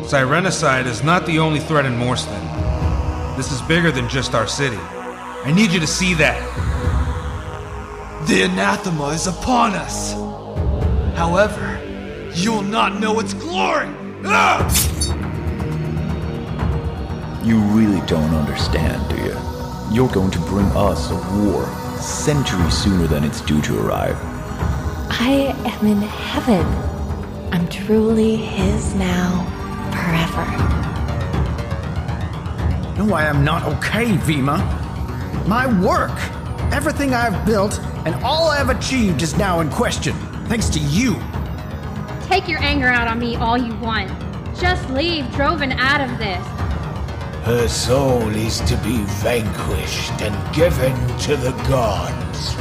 Sirenicide is not the only threat in Morston. This is bigger than just our city. I need you to see that. The anathema is upon us. However, you'll not know its glory. Ah! You really don't understand, do you? You're going to bring us a war centuries sooner than it's due to arrive. I am in heaven. I'm truly his now, forever. No, I am not okay, Veema. My work, everything I've built, and all I've achieved is now in question, thanks to you. Take your anger out on me all you want. Just leave Droven out of this. Her soul is to be vanquished and given to the gods.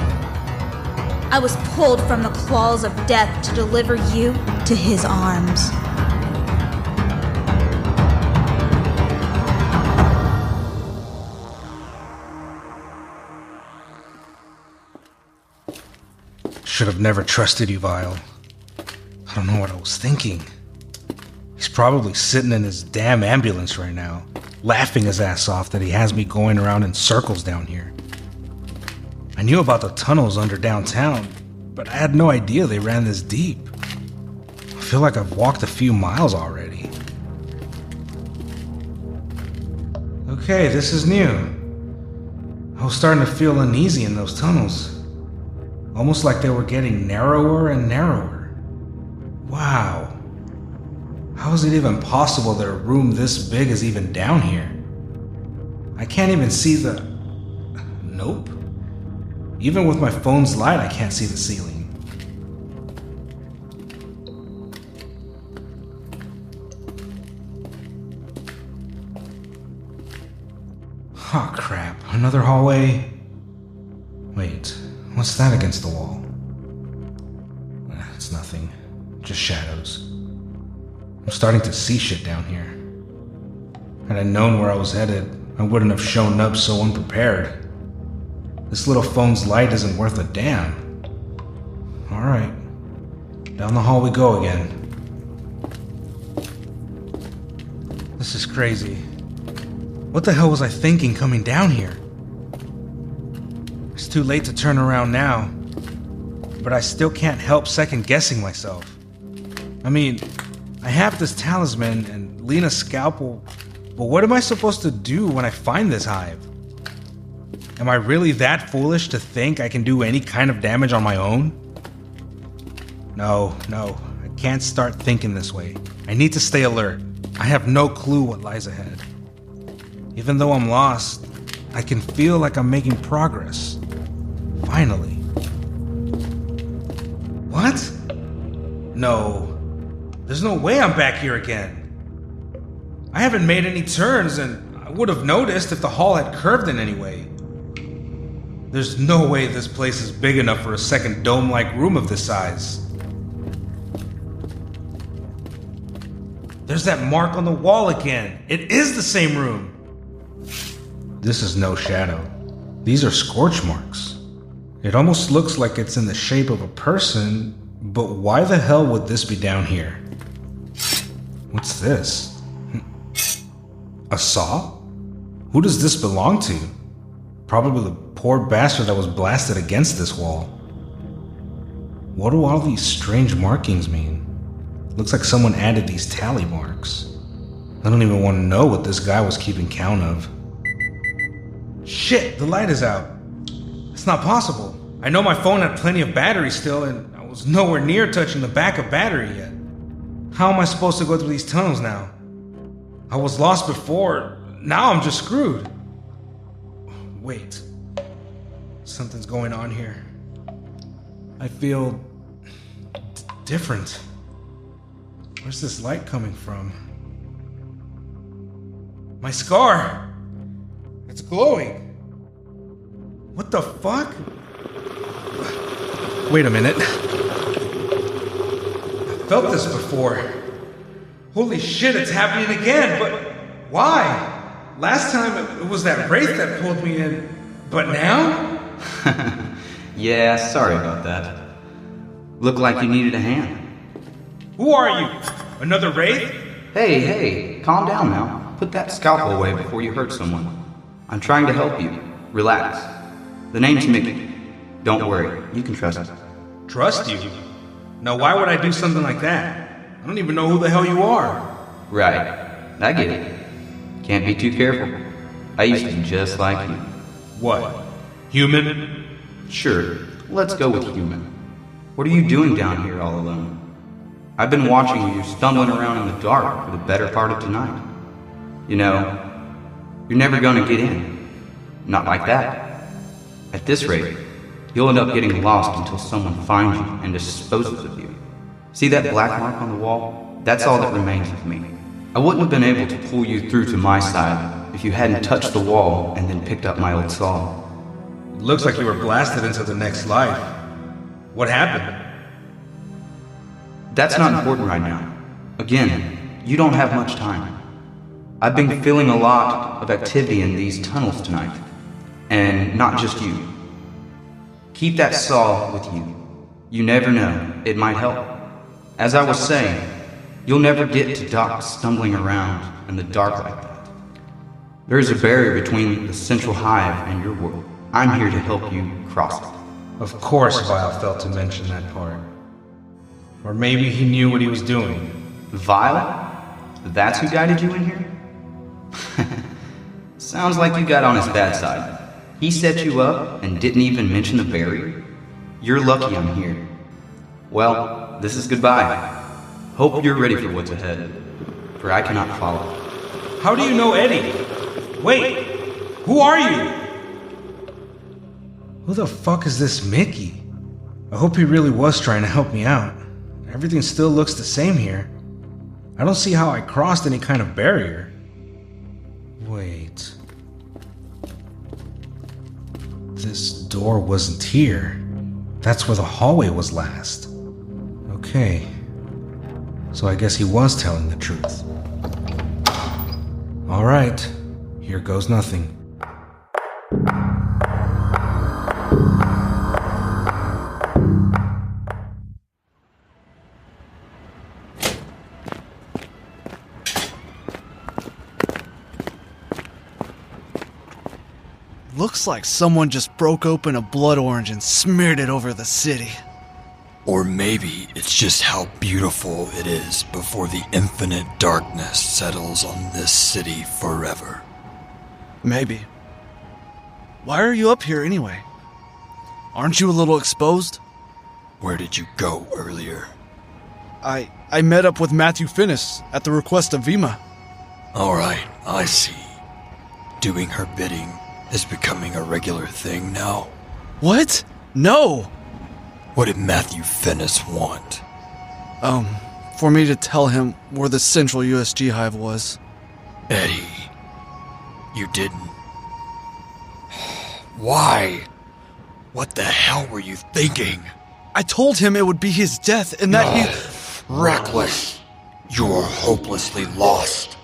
I was pulled from the claws of death to deliver you to his arms. Should have never trusted you, Vial. I don't know what I was thinking. He's probably sitting in his damn ambulance right now, laughing his ass off that he has me going around in circles down here. I knew about the tunnels under downtown, but I had no idea they ran this deep. I feel like I've walked a few miles already. Okay, this is new. I was starting to feel uneasy in those tunnels. Almost like they were getting narrower and narrower. Wow. How is it even possible that a room this big is even down here? I can't even see the... Nope. Even with my phone's light, I can't see the ceiling. Oh crap, another hallway? Wait, what's that against the wall? It's nothing, just shadows. I'm starting to see shit down here. Had I known where I was headed, I wouldn't have shown up so unprepared. This little phone's light isn't worth a damn. Alright, down the hall we go again. This is crazy. What the hell was I thinking coming down here? It's too late to turn around now, but I still can't help second guessing myself. I mean, I have this talisman and Lena's scalpel, but what am I supposed to do when I find this hive? Am I really that foolish to think I can do any kind of damage on my own? No, I can't start thinking this way. I need to stay alert. I have no clue what lies ahead. Even though I'm lost, I can feel like I'm making progress. Finally. What? No. There's no way I'm back here again. I haven't made any turns, and I would have noticed if the hall had curved in any way. There's no way this place is big enough for a second dome-like room of this size. There's that mark on the wall again. It is the same room. This is no shadow. These are scorch marks. It almost looks like it's in the shape of a person, but why the hell would this be down here? What's this? A saw? Who does this belong to? Probably the poor bastard that was blasted against this wall. What do all these strange markings mean? Looks like someone added these tally marks. I don't even want to know what this guy was keeping count of. Shit, the light is out. It's not possible. I know my phone had plenty of battery still, and I was nowhere near touching the backup battery yet. How am I supposed to go through these tunnels now? I was lost before, now I'm just screwed. Wait. Something's going on here. I feel... different. Where's this light coming from? My scar! It's glowing! What the fuck? Wait a minute. I felt this before. Holy shit, it's happening again, but why? Last time it was that wraith that pulled me in, but now? Yeah, sorry about that. Looked like you needed a hand. Who are you? Another wraith? Hey, calm down now. Put that scalpel away before you hurt someone. I'm trying to help you. Relax. The name's Mickey. Don't worry, you can trust me. Trust you? Now why would I do something like that? I don't even know who the hell you are. Right. I get it. Can't be too careful. I used to be just like you. What? Human? Sure, let's go with human. What are you doing down here all alone? I've been watching you stumbling around in the dark for the better part of tonight. You know, you're never gonna get in. Not like that. At this rate, you'll end up getting lost until someone finds you and disposes of you. See that black mark on the wall? That's all that remains of me. I wouldn't have been able to pull you through to my side if you hadn't touched the wall and then picked up my old saw. It looks like you were blasted into the next life. What happened? That's not important right now. Again, you don't have much time. I've been feeling a lot of activity in these tunnels tonight. And not just you. Keep that saw with you. You never know, it might help. As I was saying, you'll never get to Doc stumbling around in the dark like that. There is a barrier between the central hive and your world. I'm here to help you cross it. Of course Vial failed to mention that part. Or maybe he knew what he was doing. Vial? That's who guided you in here? Sounds like you got on his bad side. He set you up and didn't even mention the barrier? You're lucky I'm here. Well, this is goodbye. Hope you're ready for what's ahead, for I cannot follow. How do you know Eddie? Wait, who are you? Who the fuck is this Mickey? I hope he really was trying to help me out. Everything still looks the same here. I don't see how I crossed any kind of barrier. Wait. This door wasn't here. That's where the hallway was last. Okay. So I guess he was telling the truth. Alright. Here goes nothing. Looks like someone just broke open a blood orange and smeared it over the city. Or maybe it's just how beautiful it is before the infinite darkness settles on this city forever. Maybe. Why are you up here anyway? Aren't you a little exposed? Where did you go earlier? I met up with Matthew Finnis at the request of Veema. Alright, I see. Doing her bidding is becoming a regular thing now. What? No! What did Matthew Finnis want? For me to tell him where the central USG hive was. Eddie, you didn't. Why? What the hell were you thinking? I told him it would be his death and that he... Reckless. You're hopelessly lost.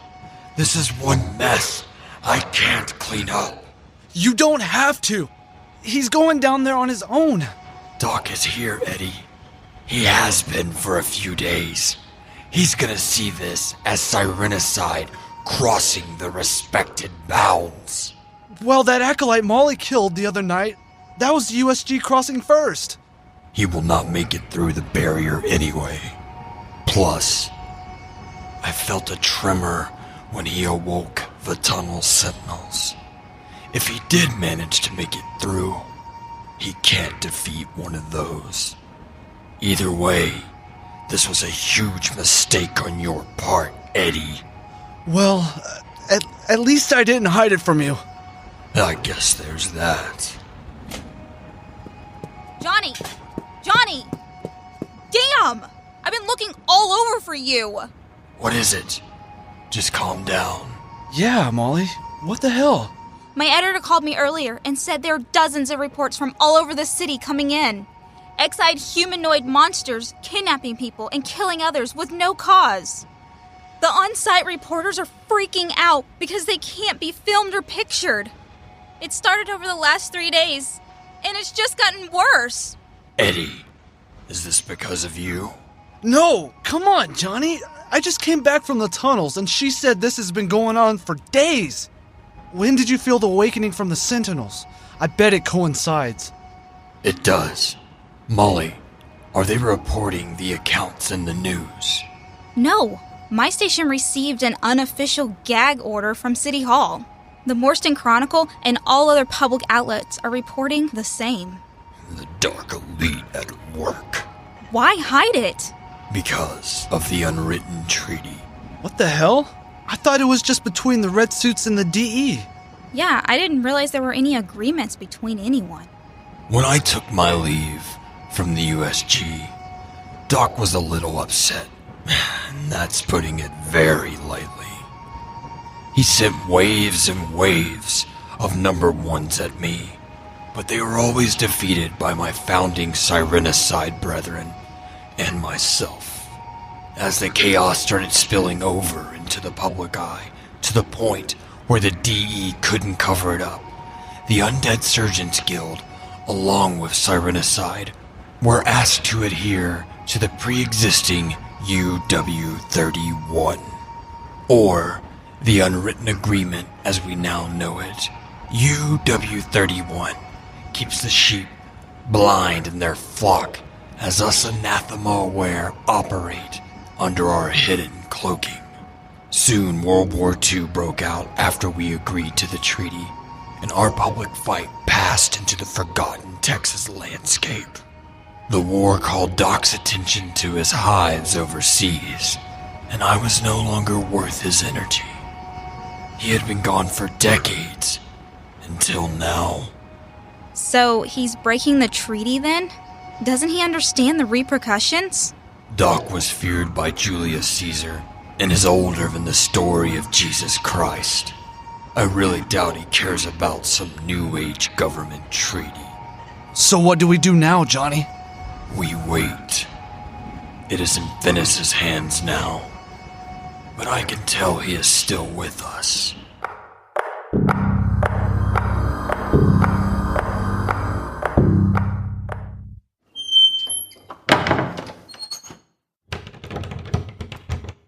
This is one mess I can't clean up. You don't have to. He's going down there on his own. Doc is here, Eddie. He has been for a few days. He's gonna see this as Sirenicide crossing the respected bounds. Well, that acolyte Molly killed the other night, that was the USG crossing first. He will not make it through the barrier anyway. Plus, I felt a tremor when he awoke the tunnel sentinels. If he did manage to make it through, he can't defeat one of those. Either way, this was a huge mistake on your part, Eddie. Well, at least I didn't hide it from you. I guess there's that. Johnny! Johnny! Damn! I've been looking all over for you! What is it? Just calm down. Yeah, Molly. What the hell? My editor called me earlier and said there are dozens of reports from all over the city coming in. X-eyed humanoid monsters kidnapping people and killing others with no cause. The on-site reporters are freaking out because they can't be filmed or pictured. It started over the last 3 days, and it's just gotten worse. Eddie, is this because of you? No, come on, Johnny. I just came back from the tunnels and she said this has been going on for days. When did you feel the awakening from the Sentinels? I bet it coincides. It does. Molly, are they reporting the accounts in the news? No, my station received an unofficial gag order from City Hall. The Morston Chronicle and all other public outlets are reporting the same. The Dark Elite at work. Why hide it? Because of the unwritten treaty. What the hell? I thought it was just between the Red Suits and the DE. Yeah, I didn't realize there were any agreements between anyone. When I took my leave from the USG, Doc was a little upset. And that's putting it very lightly. He sent waves and waves of number ones at me, but they were always defeated by my founding Sirenicide brethren and myself. As the chaos started spilling over into the public eye, to the point where the DE couldn't cover it up, the Undead Surgeons Guild, along with Sirenicide, were asked to adhere to the pre-existing UW31, or the unwritten agreement as we now know it. UW31 keeps the sheep blind in their flock as us anathema-aware operate under our hidden cloaking. Soon World War II broke out after we agreed to the treaty, and our public fight passed into the forgotten Texas landscape. The war called Doc's attention to his hives overseas, and I was no longer worth his energy. He had been gone for decades, until now. So he's breaking the treaty then? Doesn't he understand the repercussions? Doc was feared by Julius Caesar, and is older than the story of Jesus Christ. I really doubt he cares about some New Age government treaty. So what do we do now, Johnny? We wait. It is in Finnis's hands now, but I can tell he is still with us.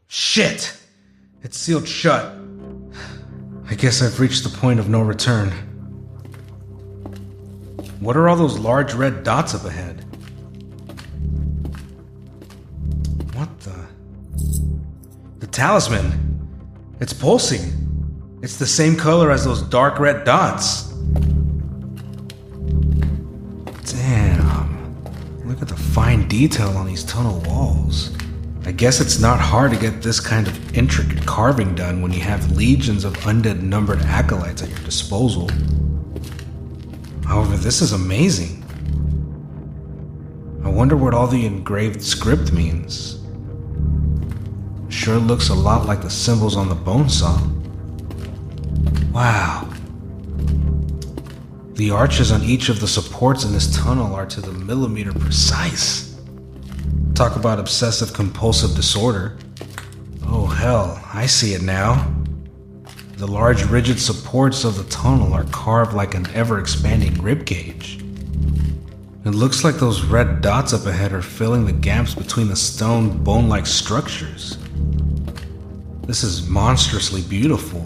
Shit! It's sealed shut. I guess I've reached the point of no return. What are all those large red dots up ahead? What the? The talisman. It's pulsing. It's the same color as those dark red dots. Damn. Look at the fine detail on these tunnel walls. I guess it's not hard to get this kind of intricate carving done when you have legions of undead numbered acolytes at your disposal. However, this is amazing. I wonder what all the engraved script means. Sure looks a lot like the symbols on the bone saw. Wow. The arches on each of the supports in this tunnel are to the millimeter precise. Talk about obsessive compulsive disorder. Oh hell, I see it now. The large rigid supports of the tunnel are carved like an ever-expanding ribcage. It looks like those red dots up ahead are filling the gaps between the stone bone-like structures. This is monstrously beautiful.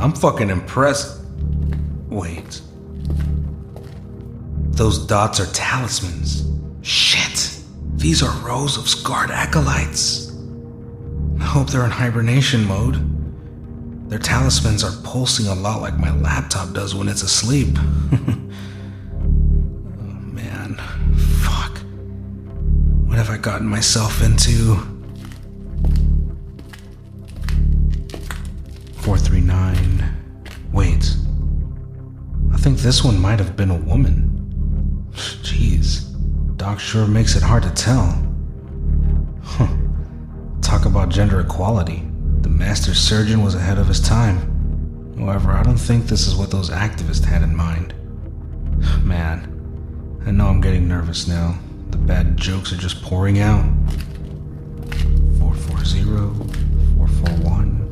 I'm fucking impressed. Wait. Those dots are talismans. Shit. These are rows of scarred acolytes. I hope they're in hibernation mode. Their talismans are pulsing a lot like my laptop does when it's asleep. Oh man, fuck. What have I gotten myself into? 439. Wait. I think this one might have been a woman. Jeez. Doc sure makes it hard to tell. Huh. Talk about gender equality. The master surgeon was ahead of his time. However, I don't think this is what those activists had in mind. Man, I know I'm getting nervous now. The bad jokes are just pouring out. 440, 441,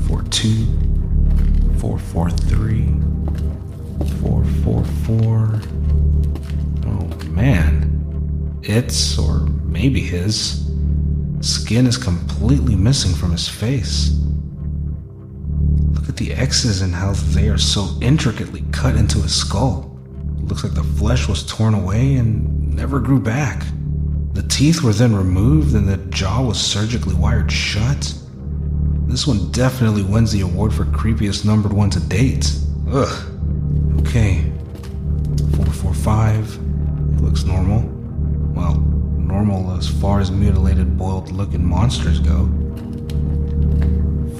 442, 443, 444. Oh man, it's or maybe his. Skin is completely missing from his face. Look at the X's and how they are so intricately cut into his skull. It looks like the flesh was torn away and never grew back. The teeth were then removed and the jaw was surgically wired shut. This one definitely wins the award for creepiest numbered one to date. Ugh. Okay. 445. It looks normal. Well, normal as far as mutilated, boiled-looking monsters go.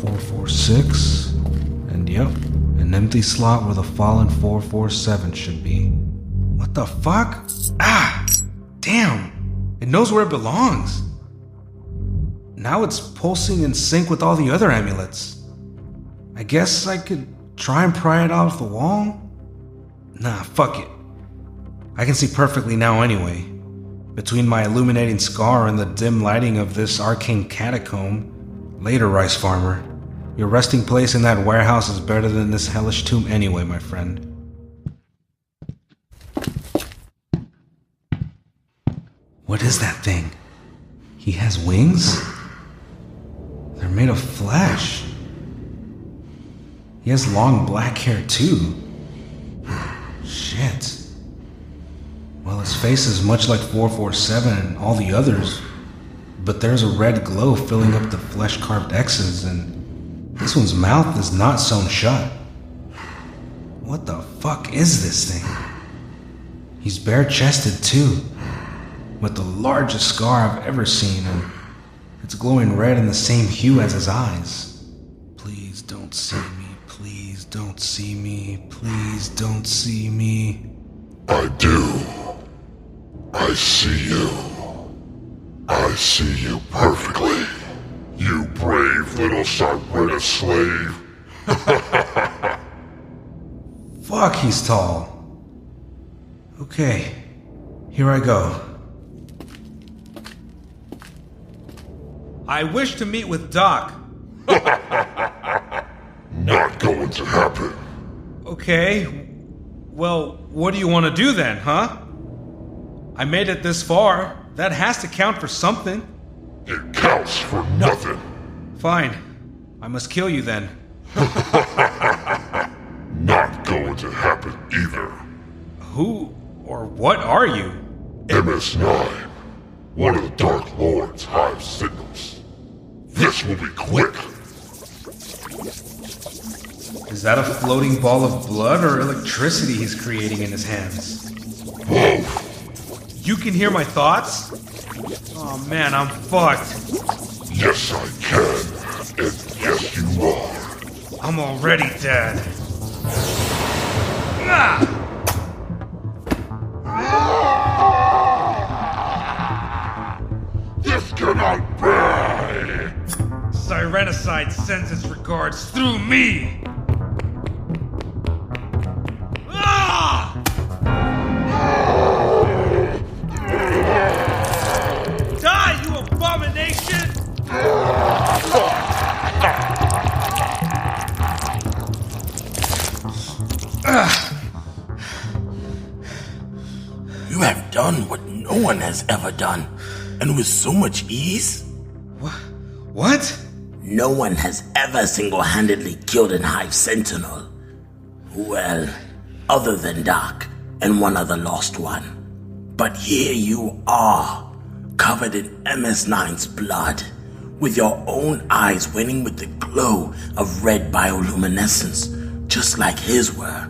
446. And yep, an empty slot where the fallen 447 should be. What the fuck? Ah! Damn! It knows where it belongs. Now it's pulsing in sync with all the other amulets. I guess I could try and pry it off the wall? Nah, fuck it. I can see perfectly now anyway. Between my illuminating scar and the dim lighting of this arcane catacomb. Later, rice farmer. Your resting place in that warehouse is better than this hellish tomb anyway, my friend. What is that thing? He has wings? They're made of flesh. He has long black hair too. Shit. Well, his face is much like 447 and all the others, but there's a red glow filling up the flesh-carved X's, and this one's mouth is not sewn shut. What the fuck is this thing? He's bare-chested too, with the largest scar I've ever seen, and it's glowing red in the same hue as his eyes. Please don't see me, please don't see me, please don't see me. I do. I see you. I see you perfectly. You brave little Sirenicide slave. Fuck, he's tall. Okay, here I go. I wish to meet with Doc. Not going to happen. Okay, well, what do you want to do then, huh? I made it this far. That has to count for something. It counts for nothing. Fine. I must kill you then. Not going to happen either. Who or what are you? MS9, one of the Dark Lord's hive signals. This will be quick. Is that a floating ball of blood or electricity he's creating in his hands? Both. You can hear my thoughts? Oh man, I'm fucked. Yes, I can. And yes, you are. I'm already dead. Ah! This cannot be! Sirenicide sends its regards through me! Ah! Die, you abomination! You have done what no one has ever done, and with so much ease. What? No one has ever single-handedly killed an Hive Sentinel. Well, other than Doc and one other lost one. But here you are, covered in MS9's blood, with your own eyes winning with the glow of red bioluminescence, just like his were.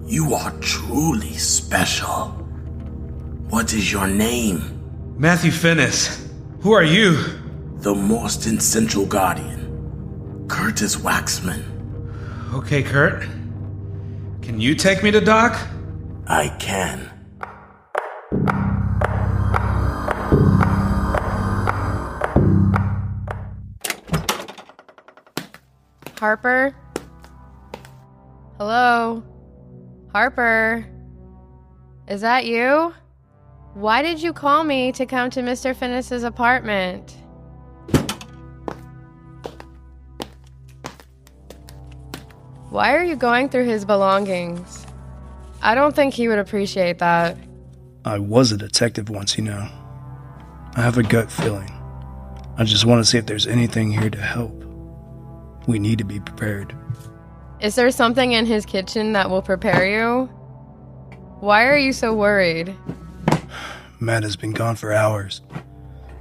You are truly special. What is your name? Matthew Finnis. Who are you? The Morston Central Guardian, Curtis Waxman. Okay, Kurt. Can you take me to Doc? I can. Harper? Hello? Harper? Is that you? Why did you call me to come to Mr. Finnis's apartment? Why are you going through his belongings? I don't think he would appreciate that. I was a detective once, you know. I have a gut feeling. I just want to see if there's anything here to help. We need to be prepared. Is there something in his kitchen that will prepare you? Why are you so worried? Matt has been gone for hours.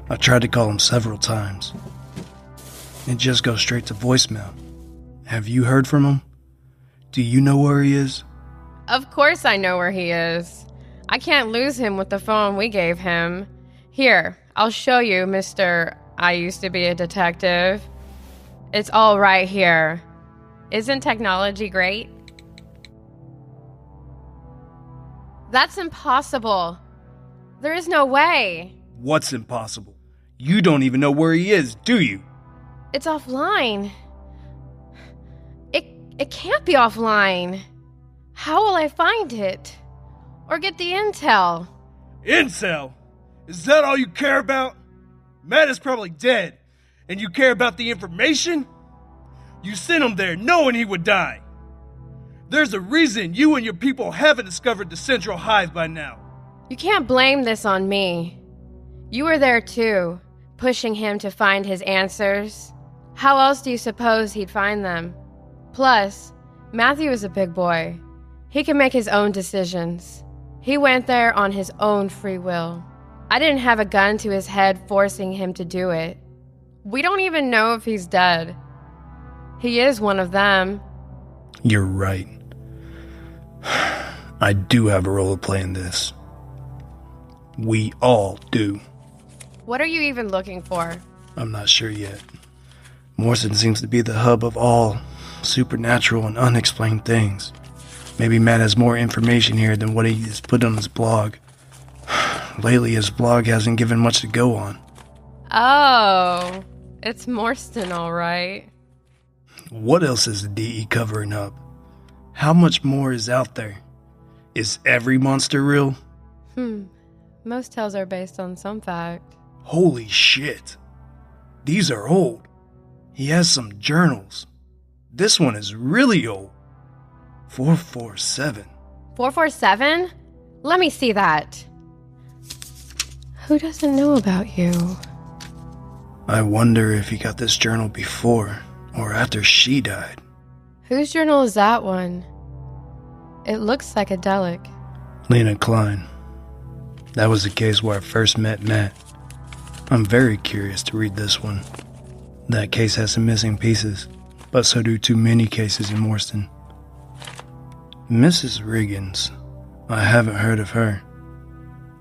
I've tried to call him several times. It just goes straight to voicemail. Have you heard from him? Do you know where he is? Of course I know where he is. I can't lose him with the phone we gave him. Here, I'll show you, Mr. I used to be a detective. It's all right here. Isn't technology great? That's impossible. There is no way. What's impossible? You don't even know where he is, do you? It's offline. It can't be offline. How will I find it? Or get the intel? Intel? Is that all you care about? Matt is probably dead, and you care about the information? You sent him there knowing he would die. There's a reason you and your people haven't discovered the central hive by now. You can't blame this on me. You were there too, pushing him to find his answers. How else do you suppose he'd find them? Plus, Matthew is a big boy. He can make his own decisions. He went there on his own free will. I didn't have a gun to his head forcing him to do it. We don't even know if he's dead. He is one of them. You're right. I do have a role to play in this. We all do. What are you even looking for? I'm not sure yet. Morston seems to be the hub of all supernatural and unexplained things. Maybe Matt has more information here than what he has put on his blog. Lately, his blog hasn't given much to go on. Oh, it's Morston, all right. What else is the DE covering up? How much more is out there? Is every monster real? Most tales are based on some fact. Holy shit. These are old. He has some journals. This one is really old. 447. 447? Let me see that. Who doesn't know about you? I wonder if he got this journal before or after she died. Whose journal is that one? It looks psychedelic. Lena Klein. That was the case where I first met Matt. I'm very curious to read this one. That case has some missing pieces, but so do too many cases in Morston. Mrs. Riggins. I haven't heard of her.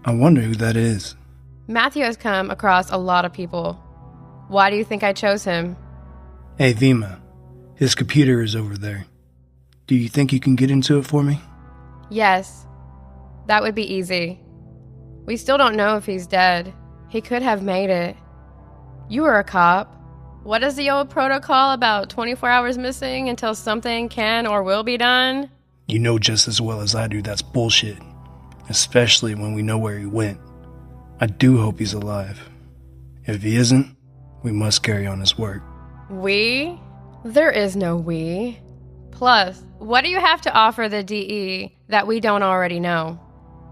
I wonder who that is. Matthew has come across a lot of people. Why do you think I chose him? Hey, Veema. His computer is over there. Do you think you can get into it for me? Yes. That would be easy. We still don't know if he's dead. He could have made it. You were a cop. What is the old protocol about 24 hours missing until something can or will be done? You know just as well as I do that's bullshit. Especially when we know where he went. I do hope he's alive. If he isn't, we must carry on his work. We? There is no we. Plus, what do you have to offer the DE that we don't already know?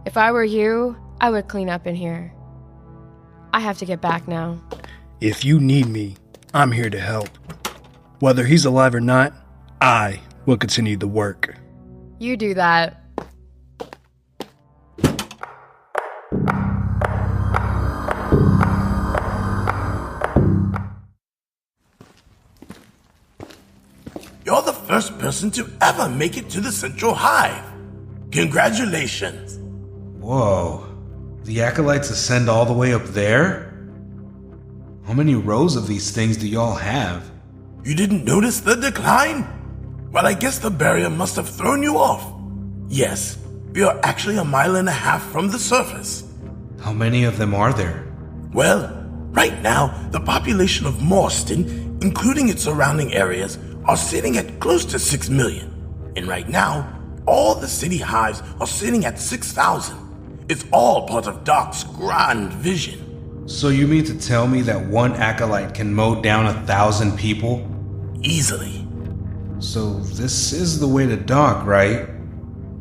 If I were you, I would clean up in here. I have to get back now. If you need me, I'm here to help. Whether he's alive or not, I will continue the work. You do that. You're the first person to ever make it to the Central Hive. Congratulations. Whoa. The Acolytes ascend all the way up there? How many rows of these things do y'all have? You didn't notice the decline? Well, I guess the barrier must have thrown you off. Yes, we are actually 1.5 miles from the surface. How many of them are there? Well, right now, the population of Morston, including its surrounding areas, are sitting at close to 6 million. And right now, all the city hives are sitting at 6,000. It's all part of Doc's grand vision. So you mean to tell me that one acolyte can mow down 1,000 people? Easily. So this is the way to Doc, right?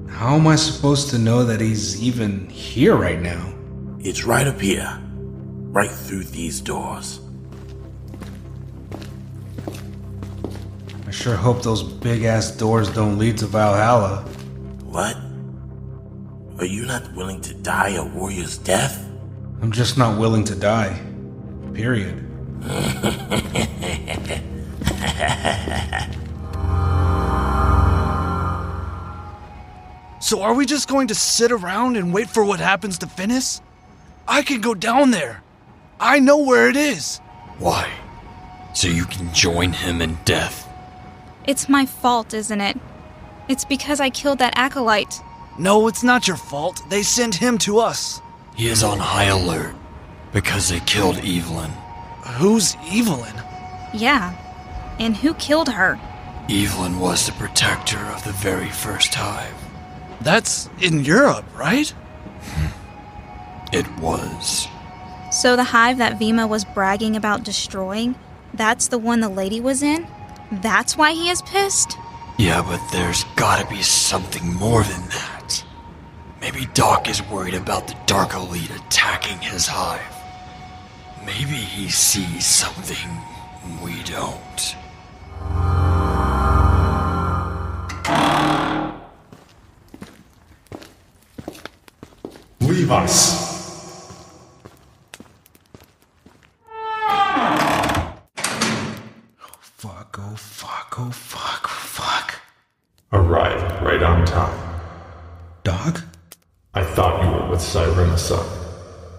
How am I supposed to know that he's even here right now? It's right up here. right through these doors. I sure hope those big-ass doors don't lead to Valhalla. What? Are you not willing to die a warrior's death? I'm just not willing to die. Period. So are we just going to sit around and wait for what happens to Finnis? I can go down there. I know where it is. Why? So you can join him in death? It's my fault, isn't it? It's because I killed that acolyte. No, it's not your fault. They sent him to us. He is on high alert because they killed Evelyn. Who's Evelyn? Yeah. And who killed her? Evelyn was the protector of the very first hive. That's in Europe, right? It was. So the hive that Veema was bragging about destroying, that's the one the lady was in? That's why he is pissed? Yeah, but there's gotta be something more than that. Maybe Doc is worried about the Dark Elite attacking his hive. Maybe he sees something we don't. Leave us! Fuck, oh fuck, oh fuck, oh fuck. Arrived right on time. Doc? I thought you were with Sirenicide,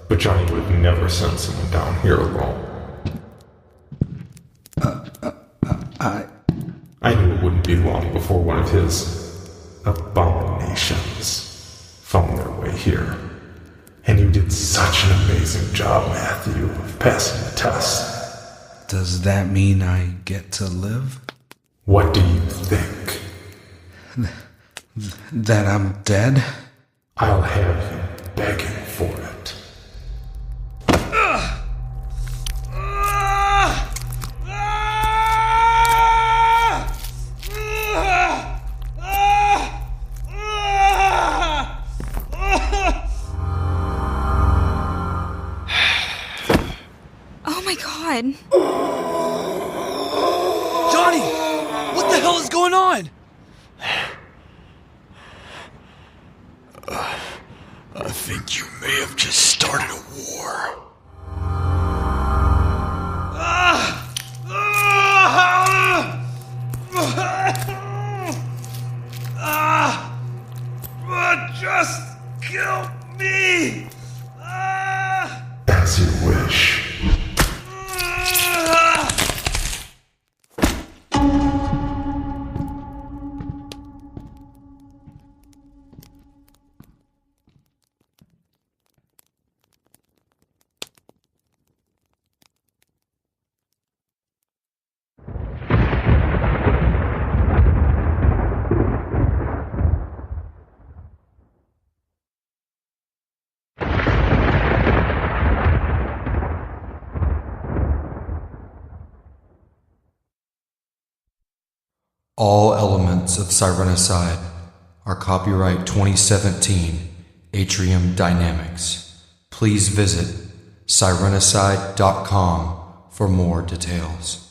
but Johnny would have never sent someone down here alone. I knew it wouldn't be long before one of his abominations found their way here. And you did such an amazing job, Matthew, of passing the test. Does that mean I get to live? What do you think? That I'm dead? I'll have you begging for it. Oh my god. Johnny! What the hell is going on? I think you may have just started a war. Just kill me! As you wish. All elements of Sirenicide are copyright 2017 Atrium Dynamics. Please visit sirenicide.com for more details.